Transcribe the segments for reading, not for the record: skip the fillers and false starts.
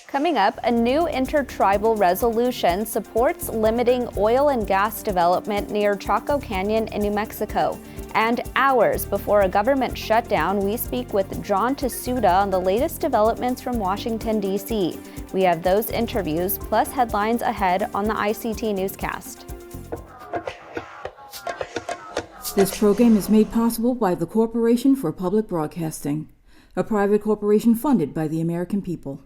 Coming up, a new intertribal resolution supports limiting oil and gas development near Chaco Canyon in New Mexico. And hours before a government shutdown, we speak with John Tahsuda on the latest developments from Washington, D.C. We have those interviews plus headlines ahead on the ICT Newscast. This program is made possible by the Corporation for Public Broadcasting, a private corporation funded by the American people.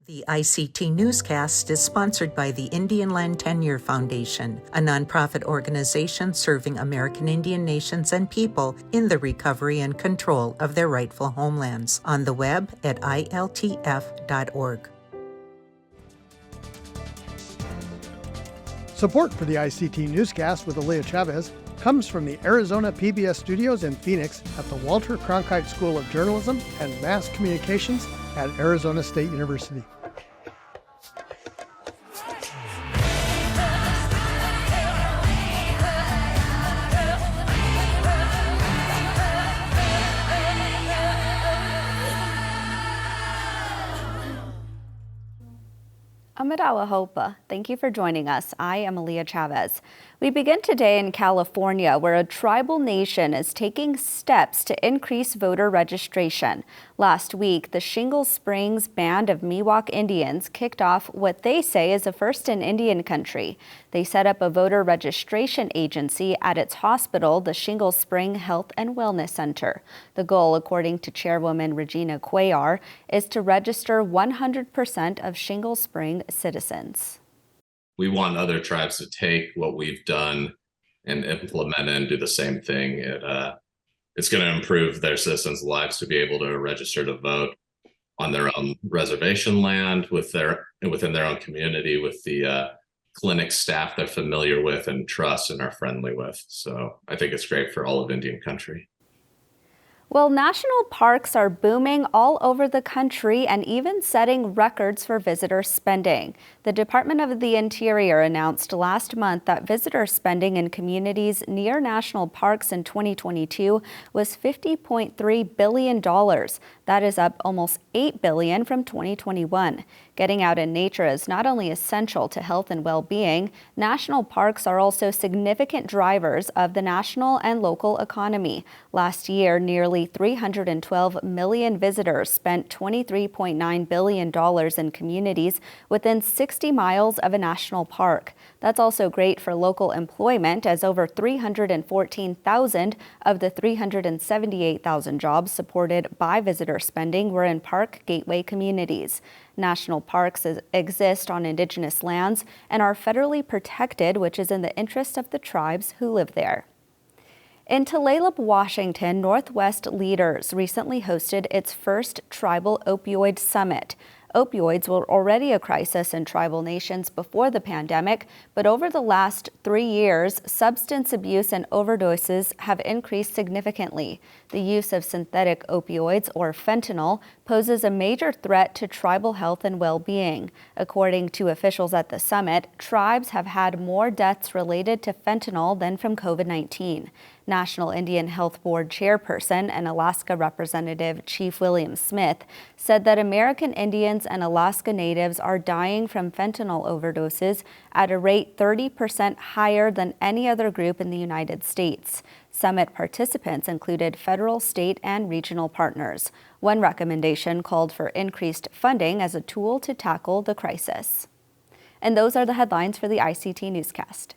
The ICT Newscast is sponsored by the Indian Land Tenure Foundation, a nonprofit organization serving American Indian nations and people in the recovery and control of their rightful homelands. On the web at iltf.org. Support for the ICT Newscast with Aaliyah Chavez comes from the Arizona PBS studios in Phoenix at the Walter Cronkite School of Journalism and Mass Communications at Arizona State University. Amadawa Hopa, thank you for joining us. I am Aaliyah Chavez. We begin today in California, where a tribal nation is taking steps to increase voter registration. Last week, the Shingle Springs Band of Miwok Indians kicked off what they say is a first in Indian country. They set up a voter registration agency at its hospital, the Shingle Spring Health and Wellness Center. The goal, according to Chairwoman Regina Cuellar, is to register 100% of Shingle Spring citizens. We want other tribes to take what we've done and implement it and do the same thing. It's going to improve their citizens' lives to be able to register to vote on their own reservation land within their own community with the clinic staff they're familiar with and trust and are friendly with. So I think it's great for all of Indian country. Well, national parks are booming all over the country and even setting records for visitor spending. The Department of the Interior announced last month that visitor spending in communities near national parks in 2022 was $50.3 billion. That is up almost $8 billion from 2021. Getting out in nature is not only essential to health and well-being, national parks are also significant drivers of the national and local economy. Last year, nearly 312 million visitors spent $23.9 billion in communities within 60 miles of a national park. That's also great for local employment, as over 314,000 of the 378,000 jobs supported by visitor spending were in park gateway communities. National parks exist on indigenous lands and are federally protected, which is in the interest of the tribes who live there. In Tulalip, Washington, Northwest Leaders recently hosted its first Tribal Opioid Summit. Opioids were already a crisis in tribal nations before the pandemic, but over the last 3 years, substance abuse and overdoses have increased significantly. The use of synthetic opioids, or fentanyl, poses a major threat to tribal health and well-being. According to officials at the summit, tribes have had more deaths related to fentanyl than from COVID-19. National Indian Health Board chairperson and Alaska Representative Chief William Smith said that American Indians and Alaska Natives are dying from fentanyl overdoses at a rate 30% higher than any other group in the United States. Summit participants included federal, state, and regional partners. One recommendation called for increased funding as a tool to tackle the crisis. And those are the headlines for the ICT Newscast.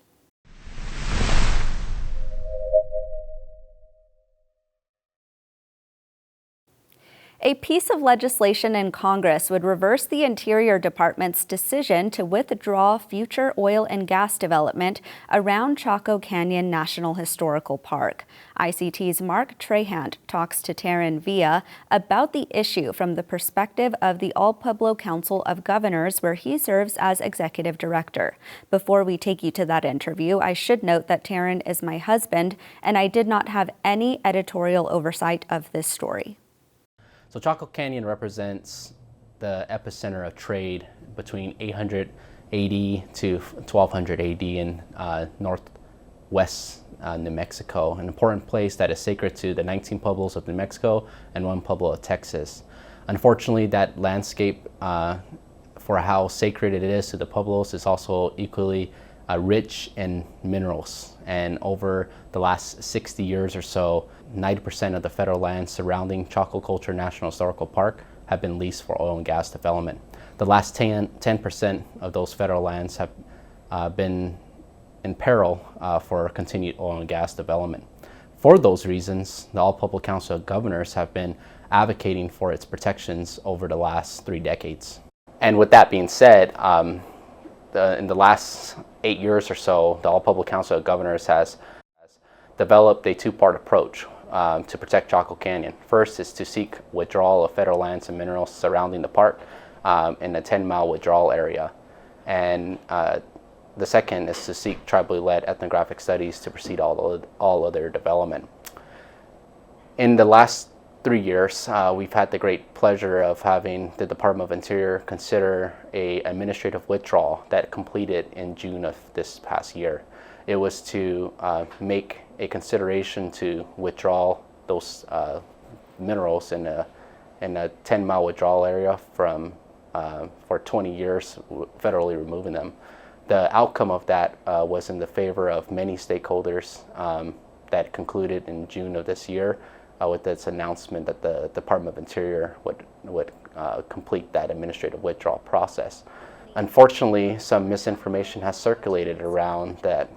A piece of legislation in Congress would reverse the Interior Department's decision to withdraw future oil and gas development around Chaco Canyon National Historical Park. ICT's Mark Trahant talks to Taryn Villa about the issue from the perspective of the All Pueblo Council of Governors, where he serves as executive director. Before we take you to that interview, I should note that Taryn is my husband, and I did not have any editorial oversight of this story. So Chaco Canyon represents the epicenter of trade between 800 AD to 1200 AD in northwest New Mexico, an important place that is sacred to the 19 pueblos of New Mexico and 1 pueblo of Texas. Unfortunately, that landscape, for how sacred it is to the pueblos, is also equally rich in minerals. And over the last 60 years or so, 90% of the federal lands surrounding Chaco Culture National Historical Park have been leased for oil and gas development. The last 10% of those federal lands have been in peril for continued oil and gas development. For those reasons, the All Pueblo Council of Governors have been advocating for its protections over the last 3 decades. And with that being said, in the last 8 years or so, the All Pueblo Council of Governors has developed a 2-part approach to protect Chaco Canyon. First is to seek withdrawal of federal lands and minerals surrounding the park in a 10-mile withdrawal area. And the second is to seek tribally led ethnographic studies to precede all other development. In the last 3 years, we've had the great pleasure of having the Department of Interior consider an administrative withdrawal that completed in June of this past year. It was to make a consideration to withdraw those minerals in a 10-mile withdrawal area for 20 years, federally removing them. The outcome of that was in the favor of many stakeholders that concluded in June of this year with this announcement that the Department of Interior would complete that administrative withdrawal process. Unfortunately, some misinformation has circulated around that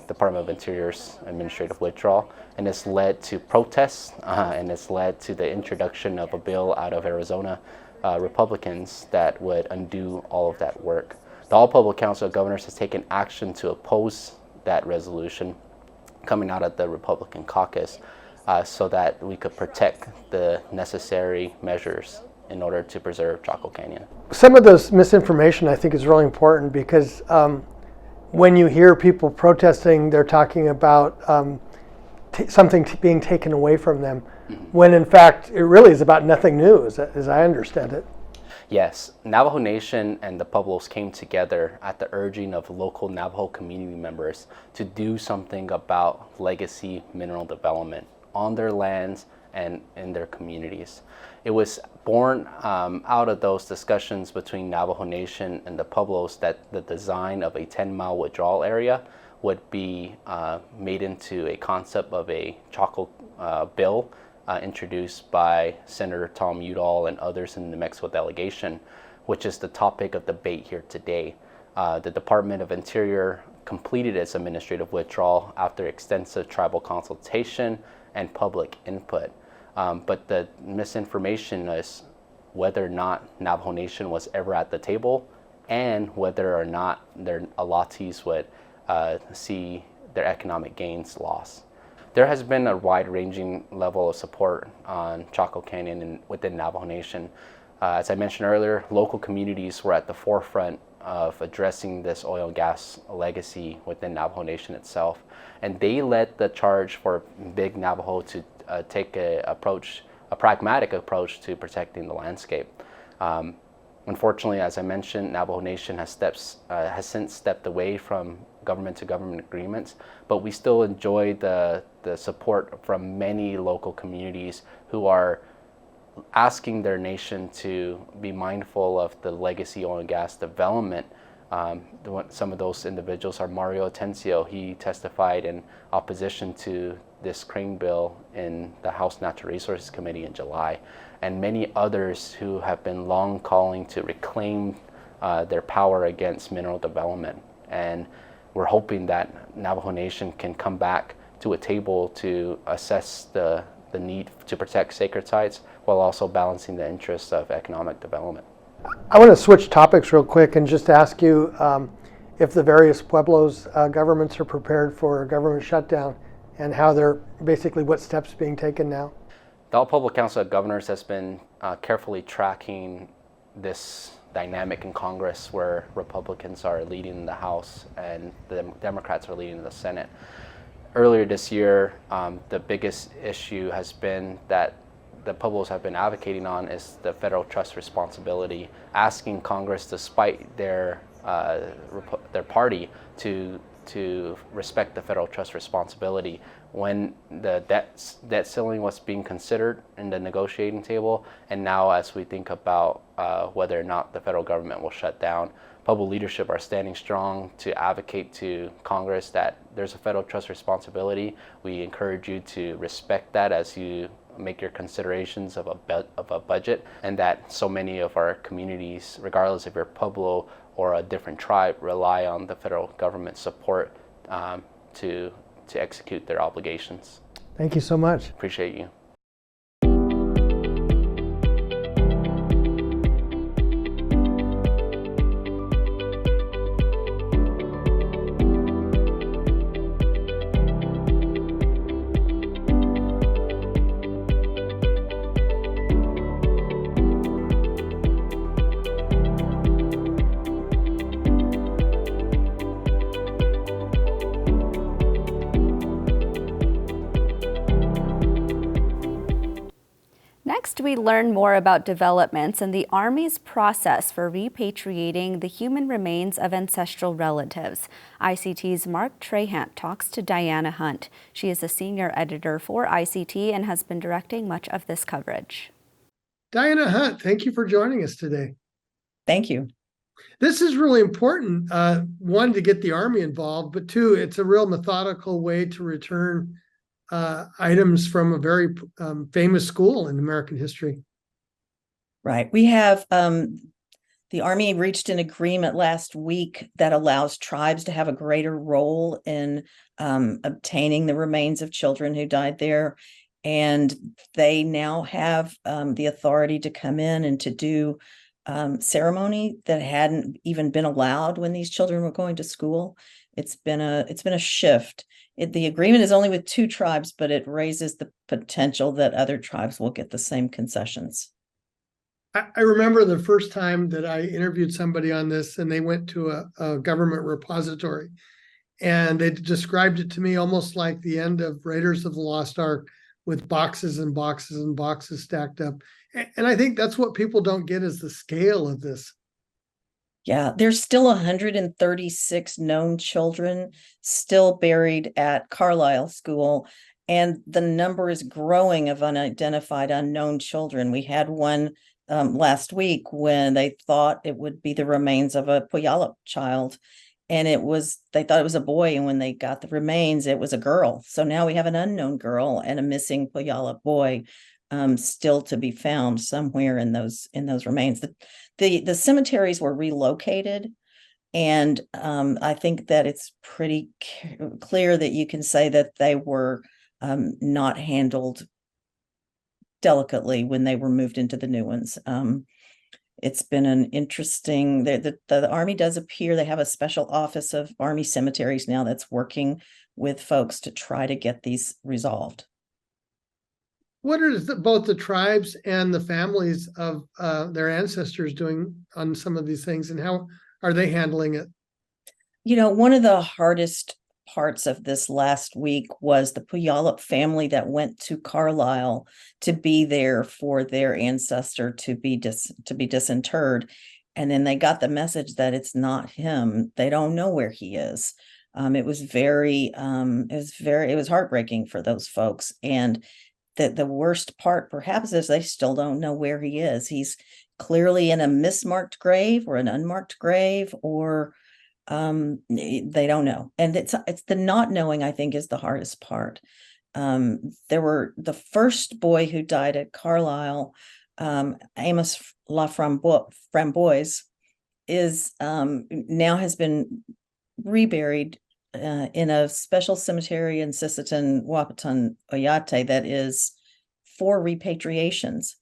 Department of Interior's administrative withdrawal, and it's led to protests, and it's led to the introduction of a bill out of Arizona Republicans that would undo all of that work. The All Pueblo Council of Governors has taken action to oppose that resolution coming out of the Republican caucus so that we could protect the necessary measures in order to preserve Chaco Canyon. Some of this misinformation I think is really important because when you hear people protesting, they're talking about something being taken away from them, when in fact it really is about nothing new, as I understand it. Yes, Navajo Nation and the Pueblos came together at the urging of local Navajo community members to do something about legacy mineral development on their lands and in their communities. It was born out of those discussions between Navajo Nation and the Pueblos that the design of a 10-mile withdrawal area would be made into a concept of a Chaco bill introduced by Senator Tom Udall and others in the New Mexico delegation, which is the topic of debate here today. The Department of Interior completed its administrative withdrawal after extensive tribal consultation and public input. But the misinformation is whether or not Navajo Nation was ever at the table and whether or not their allottees would see their economic gains lost. There has been a wide-ranging level of support on Chaco Canyon and within Navajo Nation. As I mentioned earlier, local communities were at the forefront of addressing this oil and gas legacy within Navajo Nation itself. And they led the charge for Big Navajo to take a pragmatic approach to protecting the landscape. Unfortunately, as I mentioned, Navajo Nation has since stepped away from government-to-government agreements, but we still enjoy the support from many local communities who are asking their nation to be mindful of the legacy oil and gas development. Some of those individuals are Mario Atencio. He testified in opposition to this crane bill in the House Natural Resources Committee in July, and many others who have been long calling to reclaim their power against mineral development. And we're hoping that Navajo Nation can come back to a table to assess the need to protect sacred sites while also balancing the interests of economic development. I want to switch topics real quick and just ask you if the various Pueblos governments are prepared for a government shutdown and how they're basically what steps being taken now. The All Pueblo Council of Governors has been carefully tracking this dynamic in Congress where Republicans are leading the House and the Democrats are leading the Senate. Earlier this year, the biggest issue has been that the Pueblos have been advocating on is the federal trust responsibility, asking Congress, despite their party, to to respect the federal trust responsibility. When the debt ceiling was being considered in the negotiating table, and now as we think about whether or not the federal government will shut down, Pueblo leadership are standing strong to advocate to Congress that there's a federal trust responsibility. We encourage you to respect that as you make your considerations of a budget, and that so many of our communities, regardless if you're Pueblo or a different tribe, rely on the federal government support to execute their obligations. Thank you so much. Appreciate you. Next, we learn more about developments in the Army's process for repatriating the human remains of ancestral relatives. ICT's Mark Trahant talks to Diana Hunt. She is a senior editor for ICT and has been directing much of this coverage. Diana Hunt, thank you for joining us today. Thank you. This is really important. One, to get the Army involved, but two, it's a real methodical way to return items from a very famous school in American history. Right. We have the Army reached an agreement last week that allows tribes to have a greater role in obtaining the remains of children who died there. And they now have the authority to come in and to do ceremony that hadn't even been allowed when these children were going to school. It's been a shift. The agreement is only with 2 tribes, but it raises the potential that other tribes will get the same concessions. I remember the first time that I interviewed somebody on this, and they went to a government repository, and they described it to me almost like the end of Raiders of the Lost Ark, with boxes and boxes and boxes stacked up. And I think that's what people don't get, is the scale of this. Yeah, there's still 136 known children still buried at Carlisle School, and the number is growing of unidentified unknown children. We had one last week when they thought it would be the remains of a Puyallup child, and they thought it was a boy, and when they got the remains, it was a girl. So now we have an unknown girl and a missing Puyallup boy still to be found somewhere in those remains. The cemeteries were relocated, and I think that it's pretty clear that you can say that they were not handled delicately when they were moved into the new ones. It's been an interesting, the Army does appear, they have a special office of Army cemeteries now that's working with folks to try to get these resolved. What are both the tribes and the families of their ancestors doing on some of these things, and how are they handling it? You know, one of the hardest parts of this last week was the Puyallup family that went to Carlisle to be there for their ancestor to be disinterred, and then they got the message that it's not him. They don't know where he is. It was heartbreaking for those folks, and the worst part perhaps is they still don't know where he is. He's clearly in a mismarked grave or an unmarked grave, or they don't know. And it's the not knowing, I think, is the hardest part. The first boy who died at Carlisle, Amos Framboise, is now has been reburied in a special cemetery in Sisseton, Wahpeton, Oyate that is for repatriations.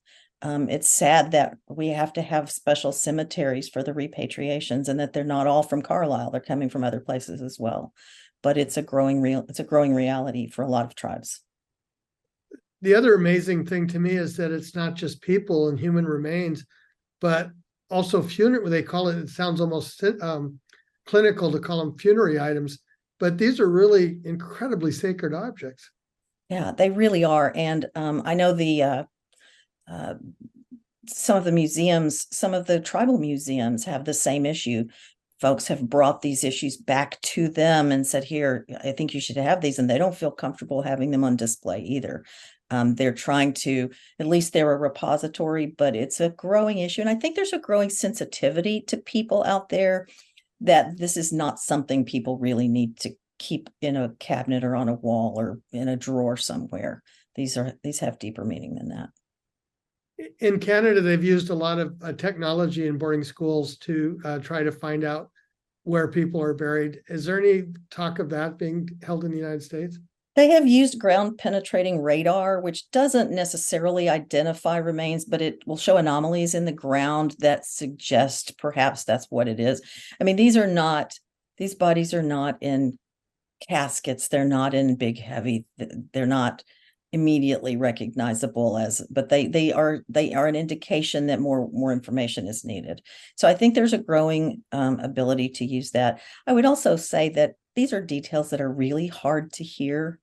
It's sad that we have to have special cemeteries for the repatriations, and that they're not all from Carlisle. They're coming from other places as well. But it's a growing reality for a lot of tribes. The other amazing thing to me is that it's not just people and human remains, but also they call it, it sounds almost clinical to call them funerary items, but these are really incredibly sacred objects. Yeah, they really are. And I know some of the tribal museums have the same issue. folks have brought these issues back to them and said, here, I think you should have these, and they don't feel comfortable having them on display either. They're trying to, at least they're a repository, but it's a growing issue. And I think there's a growing sensitivity to people out there that this is not something people really need to keep in a cabinet or on a wall or in a drawer somewhere. These have deeper meaning than that. In Canada, they've used a lot of technology in boarding schools to try to find out where people are buried. Is there any talk of that being held in the United States? They have used ground penetrating radar, which doesn't necessarily identify remains, but it will show anomalies in the ground that suggest perhaps that's what it is. I mean, these bodies are not in caskets. They're not in big, heavy, they're not immediately recognizable as, but they are an indication that more information is needed. So I think there's a growing ability to use that. I would also say that these are details that are really hard to hear.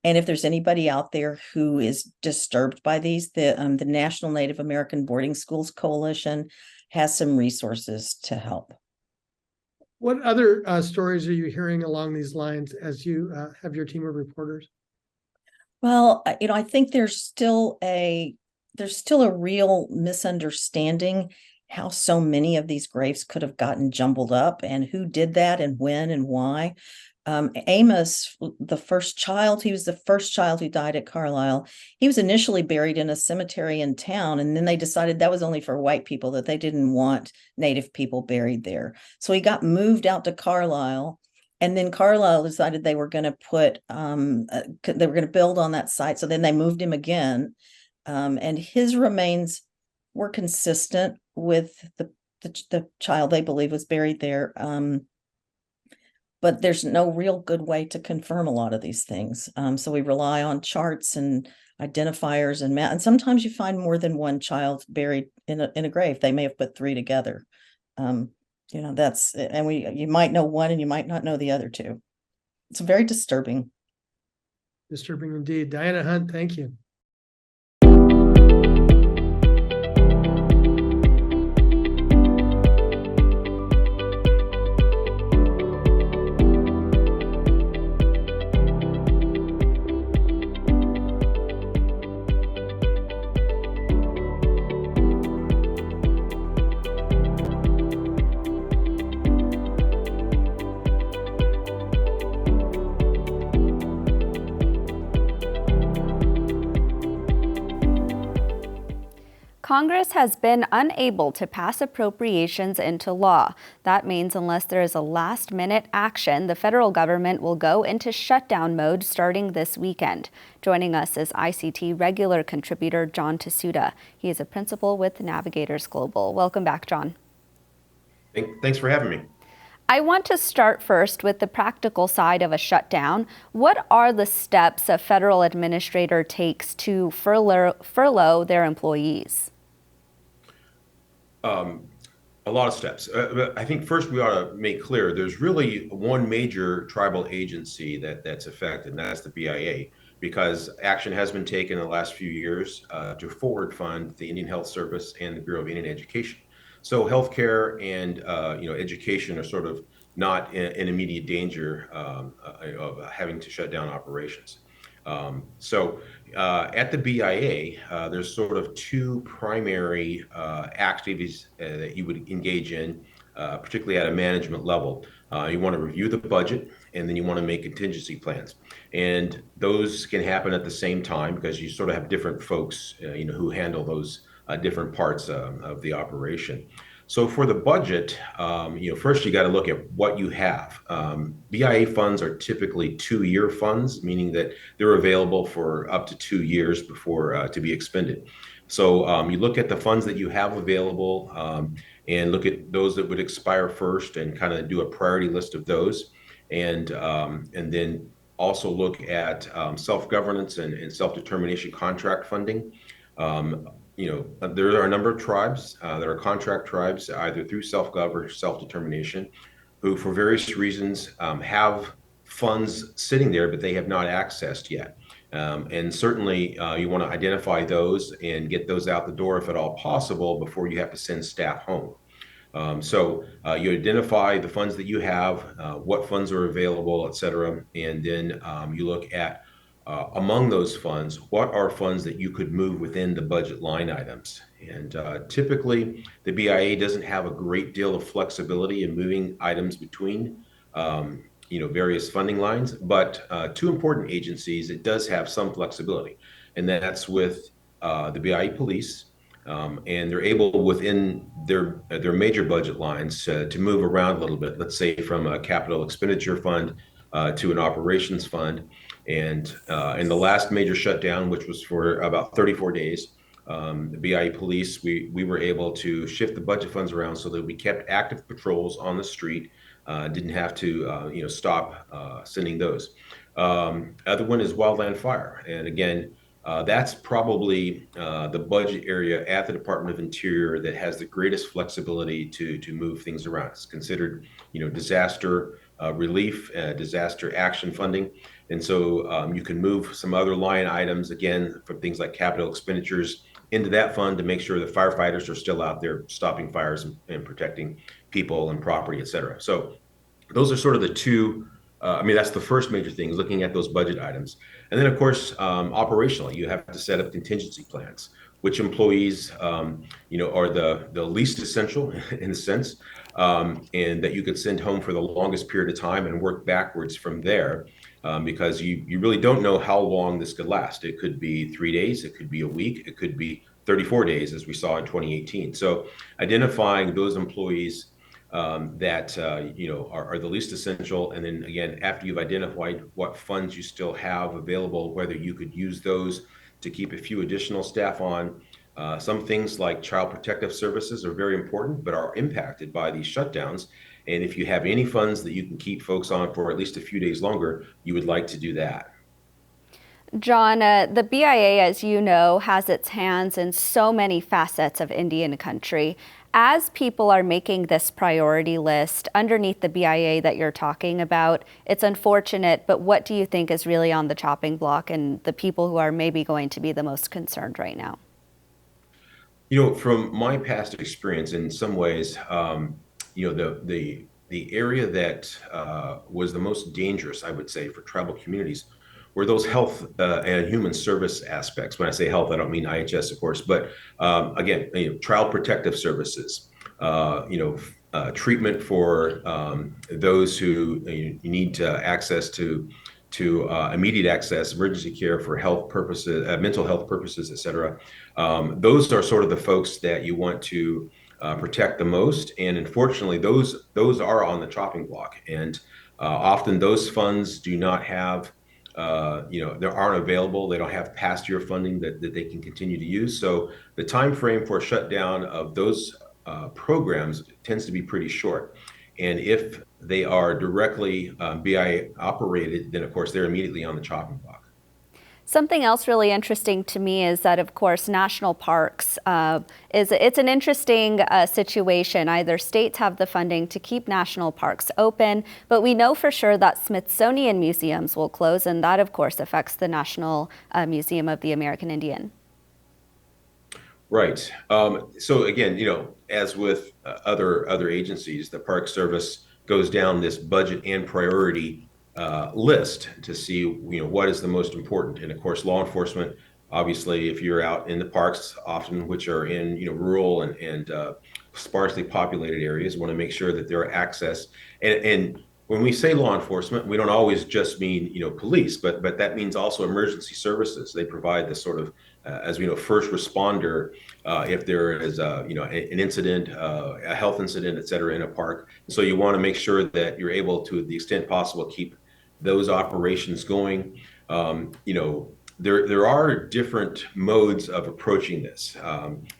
And if there's anybody out there who is disturbed by these, the National Native American Boarding Schools Coalition has some resources to help. What other stories are you hearing along these lines as you have your team of reporters? Well, I think there's still a real misunderstanding how so many of these graves could have gotten jumbled up and who did that and when and why. Amos, the first child, he was the first child who died at Carlisle. He was initially buried in a cemetery in town, and then they decided that was only for white people, that they didn't want Native people buried there. So he got moved out to Carlisle. And then Carlisle decided they were going to build on that site. So then they moved him again. And his remains were consistent with the child they believe was buried there. But there's no real good way to confirm a lot of these things. So we rely on charts and identifiers and sometimes you find more than one child buried in a grave. They may have put three together. You might know one and you might not know the other two. It's very disturbing. Disturbing indeed. Diana Hunt, thank you. Congress has been unable to pass appropriations into law. That means unless there is a last-minute action, the federal government will go into shutdown mode starting this weekend. Joining us is ICT regular contributor John Tahsuda. He is a principal with Navigators Global. Welcome back, John. Thanks for having me. I want to start first with the practical side of a shutdown. What are the steps a federal administrator takes to furlough their employees? A lot of steps. I think first we ought to make clear there's really one major tribal agency that's affected, and that's the BIA, because action has been taken in the last few years to forward fund the Indian Health Service and the Bureau of Indian Education. So healthcare and education are sort of not in immediate danger of having to shut down operations. At the BIA, there's sort of two primary activities that you would engage in, particularly at a management level. You want to review the budget, and then you want to make contingency plans. And those can happen at the same time because you sort of have different folks, who handle those different parts of the operation. So for the budget, first you got to look at what you have. BIA funds are typically 2-year funds, meaning that they're available for up to 2 years before to be expended. So you look at the funds that you have available and look at those that would expire first and kind of do a priority list of those. And then also look at self-governance and self-determination contract funding. There are a number of tribes that are contract tribes, either through self-gov or self-determination, who for various reasons have funds sitting there, but they have not accessed yet. And certainly you want to identify those and get those out the door if at all possible before you have to send staff home. You identify the funds that you have, what funds are available, et cetera, and then you look at among those funds, what are funds that you could move within the budget line items? And typically, the BIA doesn't have a great deal of flexibility in moving items between various funding lines, but two important agencies, it does have some flexibility, and that's with the BIA police, and they're able within their major budget lines to move around a little bit. Let's say from a capital expenditure fund to an operations fund, and in the last major shutdown, which was for about 34 days, the BIA police, we were able to shift the budget funds around so that we kept active patrols on the street. Didn't have to stop sending those. Other one is wildland fire, and again, that's probably the budget area at the Department of Interior that has the greatest flexibility to move things around. It's considered, disaster relief, disaster action funding, and so you can move some other line items again from things like capital expenditures into that fund to make sure the firefighters are still out there stopping fires and protecting people and property, et cetera. So those are sort of the two. That's the first major thing, is looking at those budget items. And then, of course, operationally, you have to set up contingency plans, which employees, are the least essential in a sense, and that you could send home for the longest period of time and work backwards from there, because you really don't know how long this could last. It could be 3 days, it could be a week, it could be 34 days, as we saw in 2018. So identifying those employees that are the least essential, and then again, after you've identified what funds you still have available, whether you could use those to keep a few additional staff on. Some things like child protective services are very important, but are impacted by these shutdowns. And if you have any funds that you can keep folks on for at least a few days longer, you would like to do that. John, the BIA, as you know, has its hands in so many facets of Indian country. As people are making this priority list underneath the BIA that you're talking about, it's unfortunate, but what do you think is really on the chopping block and the people who are maybe going to be the most concerned right now? From my past experience, in some ways, the area that was the most dangerous, I would say, for tribal communities were those health and human service aspects. When I say health, I don't mean IHS, of course, but again, child protective services, treatment for those who need access to immediate access, emergency care for health purposes, mental health purposes, et cetera. Those are sort of the folks that you want to protect the most. And unfortunately, those are on the chopping block. And often those funds do not have, they aren't available. They don't have past year funding that they can continue to use. So the time frame for shutdown of those programs tends to be pretty short. And if they are directly BIA operated, then of course they're immediately on the chopping block. Something else really interesting to me is that, of course, national parks it's an interesting situation. Either states have the funding to keep national parks open, but we know for sure that Smithsonian museums will close, and that, of course, affects the National Museum of the American Indian. Right. So again, as with other agencies, the Park Service goes down this budget and priority list to see what is the most important. And of course, law enforcement, obviously, if you're out in the parks, often which are in rural and sparsely populated areas, want to make sure that there are access. And when we say law enforcement, we don't always just mean police, but that means also emergency services. They provide the sort of as we know, first responder if there is an incident, a health incident, et cetera, in a park. So you want to make sure that you're able to the extent possible keep those operations going. There are different modes of approaching this.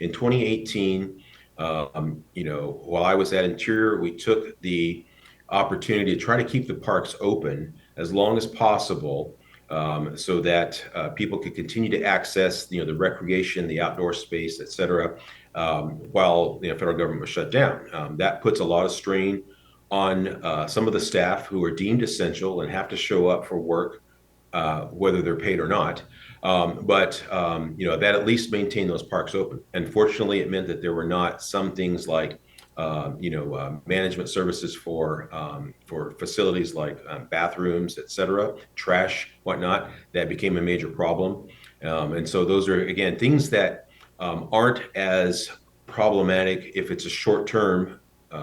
In 2018, while I was at Interior, we took the opportunity to try to keep the parks open as long as possible, so that people could continue to access the recreation, the outdoor space, et cetera, while the federal government was shut down. That puts a lot of strain on some of the staff who are deemed essential and have to show up for work, whether they're paid or not. But that at least maintained those parks open. Unfortunately, it meant that there were not some things like management services for facilities like bathrooms, et cetera, trash, whatnot, that became a major problem. And so those are, again, things that aren't as problematic if it's a short-term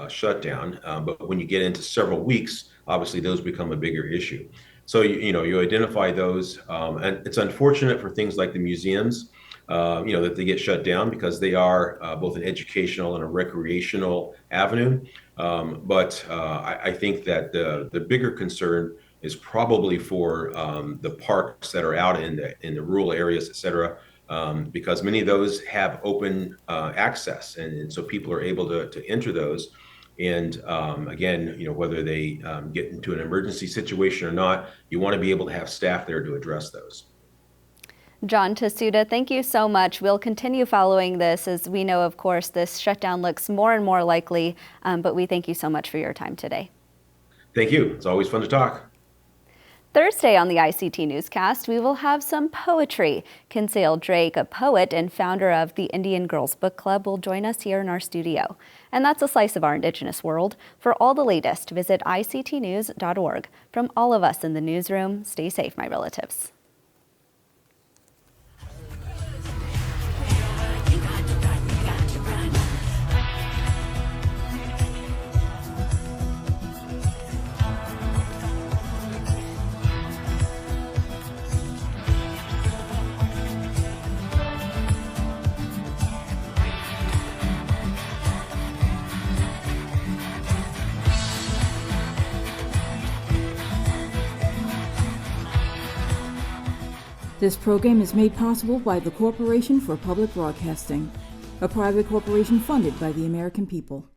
shutdown, but when you get into several weeks, obviously those become a bigger issue. So you identify those, and it's unfortunate for things like the museums, that they get shut down because they are both an educational and a recreational avenue. But I think that the bigger concern is probably for the parks that are out in the rural areas, et cetera, because many of those have open access, and so people are able to enter those. And again, whether they get into an emergency situation or not, you want to be able to have staff there to address those. John Tahsuda, thank you so much. We'll continue following this. As we know, of course, this shutdown looks more and more likely, but we thank you so much for your time today. Thank you. It's always fun to talk. Thursday on the ICT Newscast, we will have some poetry. Kinsale Drake, a poet and founder of the Indian Girls Book Club, will join us here in our studio. And that's a slice of our Indigenous world. For all the latest, visit ictnews.org. From all of us in the newsroom, stay safe, my relatives. This program is made possible by the Corporation for Public Broadcasting, a private corporation funded by the American people.